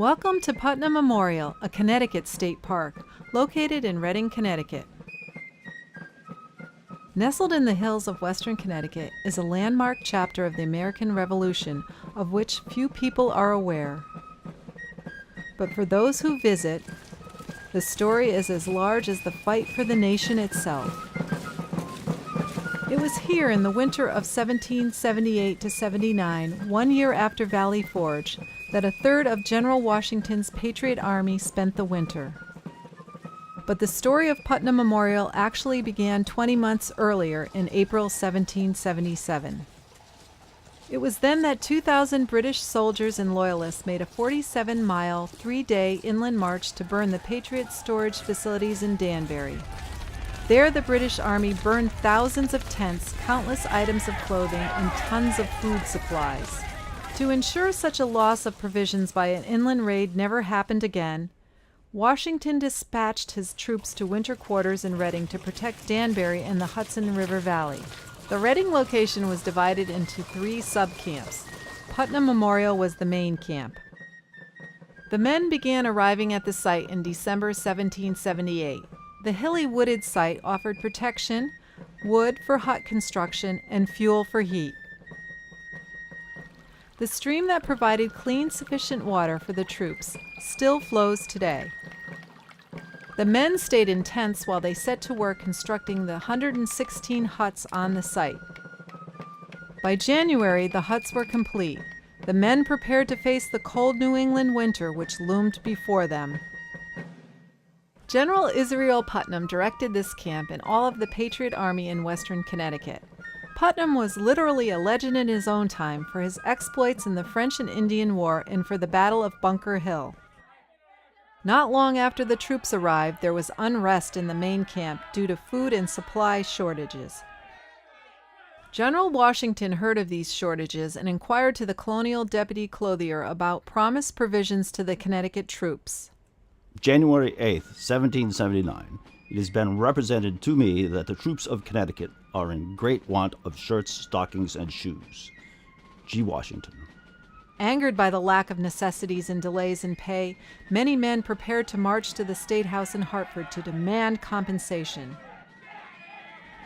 Welcome to Putnam Memorial, a Connecticut state park, located in Redding, Connecticut. Nestled in the hills of western Connecticut is a landmark chapter of the American Revolution of which few people are aware. But for those who visit, the story is as large as the fight for the nation itself. It was here in the winter of 1778 to 79, 1 year after Valley Forge, that a third of General Washington's Patriot Army spent the winter. But the story of Putnam Memorial actually began 20 months earlier in April 1777. It was then that 2,000 British soldiers and loyalists made a 47-mile, 3-day inland march to burn the Patriot storage facilities in Danbury. There the British Army burned thousands of tents, countless items of clothing, and tons of food supplies. To ensure such a loss of provisions by an inland raid never happened again, Washington dispatched his troops to winter quarters in Redding to protect Danbury and the Hudson River Valley. The Redding location was divided into 3 sub-camps. Putnam Memorial was the main camp. The men began arriving at the site in December 1778. The hilly wooded site offered protection, wood for hut construction, and fuel for heat. The stream that provided clean, sufficient water for the troops still flows today. The men stayed in tents while they set to work constructing the 116 huts on the site. By January, the huts were complete. The men prepared to face the cold New England winter which loomed before them. General Israel Putnam directed this camp and all of the Patriot Army in western Connecticut. Putnam was literally a legend in his own time for his exploits in the French and Indian War and for the Battle of Bunker Hill. Not long after the troops arrived, there was unrest in the main camp due to food and supply shortages. General Washington heard of these shortages and inquired to the colonial deputy clothier about promised provisions to the Connecticut troops. January 8, 1779, it has been represented to me that the troops of Connecticut are in great want of shirts, stockings, and shoes. G. Washington. Angered by the lack of necessities and delays in pay, many men prepared to march to the State House in Hartford to demand compensation.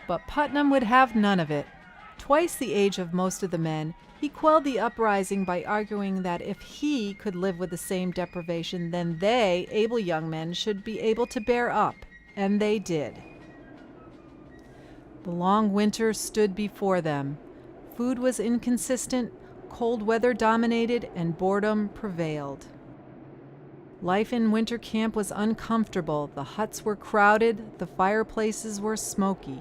But Putnam would have none of it. Twice the age of most of the men, he quelled the uprising by arguing that if he could live with the same deprivation, then they, able young men, should be able to bear up. And they did. The long winter stood before them. Food was inconsistent, cold weather dominated, and boredom prevailed. Life in winter camp was uncomfortable. The huts were crowded, the fireplaces were smoky.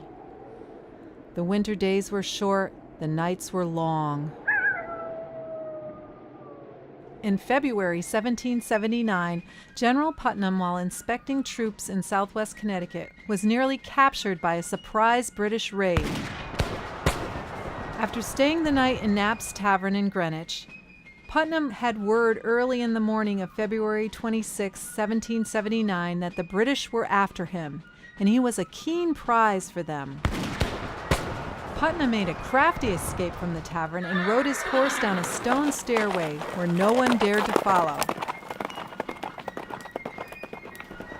The winter days were short, the nights were long. In February 1779, General Putnam, while inspecting troops in southwest Connecticut, was nearly captured by a surprise British raid. After staying the night in Knapp's Tavern in Greenwich, Putnam had word early in the morning of February 26, 1779, that the British were after him, and he was a keen prize for them. Putnam made a crafty escape from the tavern and rode his horse down a stone stairway where no one dared to follow.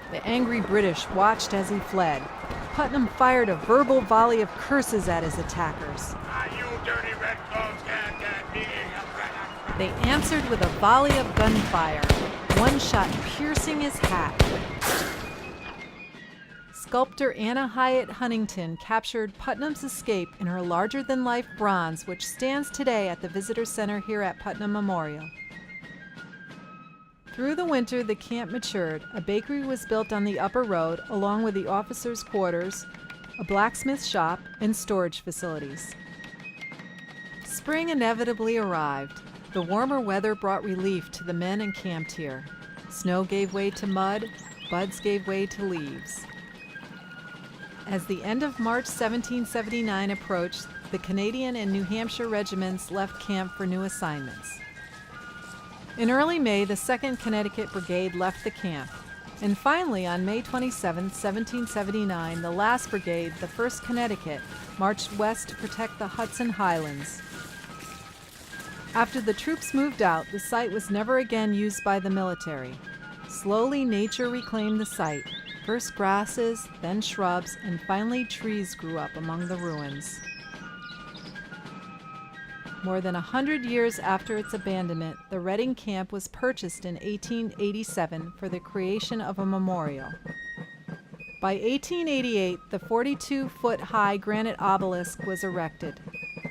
The angry British watched as he fled. Putnam fired a verbal volley of curses at his attackers. You dirty redcoats can't get me. They answered with a volley of gunfire, one shot piercing his hat. Sculptor Anna Hyatt Huntington captured Putnam's escape in her larger-than-life bronze, which stands today at the Visitor Center here at Putnam Memorial. Through the winter, the camp matured. A bakery was built on the upper road, along with the officers' quarters, a blacksmith shop, and storage facilities. Spring inevitably arrived. The warmer weather brought relief to the men encamped here. Snow gave way to mud, buds gave way to leaves. As the end of March 1779 approached, the Canadian and New Hampshire regiments left camp for new assignments. In early May, the 2nd Connecticut Brigade left the camp. And finally, on May 27, 1779, the last brigade, the 1st Connecticut, marched west to protect the Hudson Highlands. After the troops moved out, the site was never again used by the military. Slowly, nature reclaimed the site. First grasses, then shrubs, and finally trees grew up among the ruins. More than 100 years after its abandonment, the Reading camp was purchased in 1887 for the creation of a memorial. By 1888, the 42-foot-high granite obelisk was erected.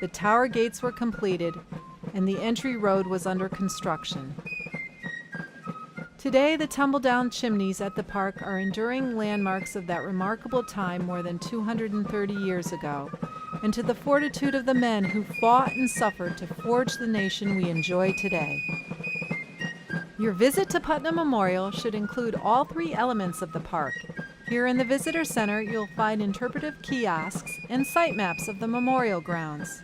The tower gates were completed, and the entry road was under construction. Today, the tumble-down chimneys at the park are enduring landmarks of that remarkable time more than 230 years ago, and to the fortitude of the men who fought and suffered to forge the nation we enjoy today. Your visit to Putnam Memorial should include all three elements of the park. Here in the Visitor Center, you'll find interpretive kiosks and site maps of the memorial grounds.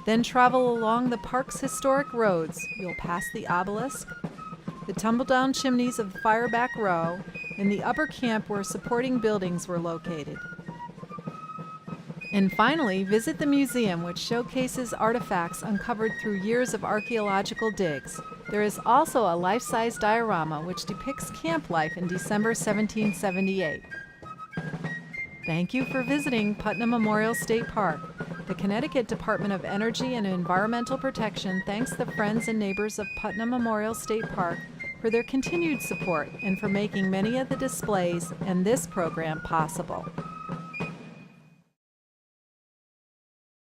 Then travel along the park's historic roads. You'll pass the obelisk, the tumble-down chimneys of the Fireback Row, and the upper camp where supporting buildings were located. And finally, visit the museum, which showcases artifacts uncovered through years of archaeological digs. There is also a life-size diorama which depicts camp life in December 1778. Thank you for visiting Putnam Memorial State Park. The Connecticut Department of Energy and Environmental Protection thanks the friends and neighbors of Putnam Memorial State Park for their continued support and for making many of the displays and this program possible.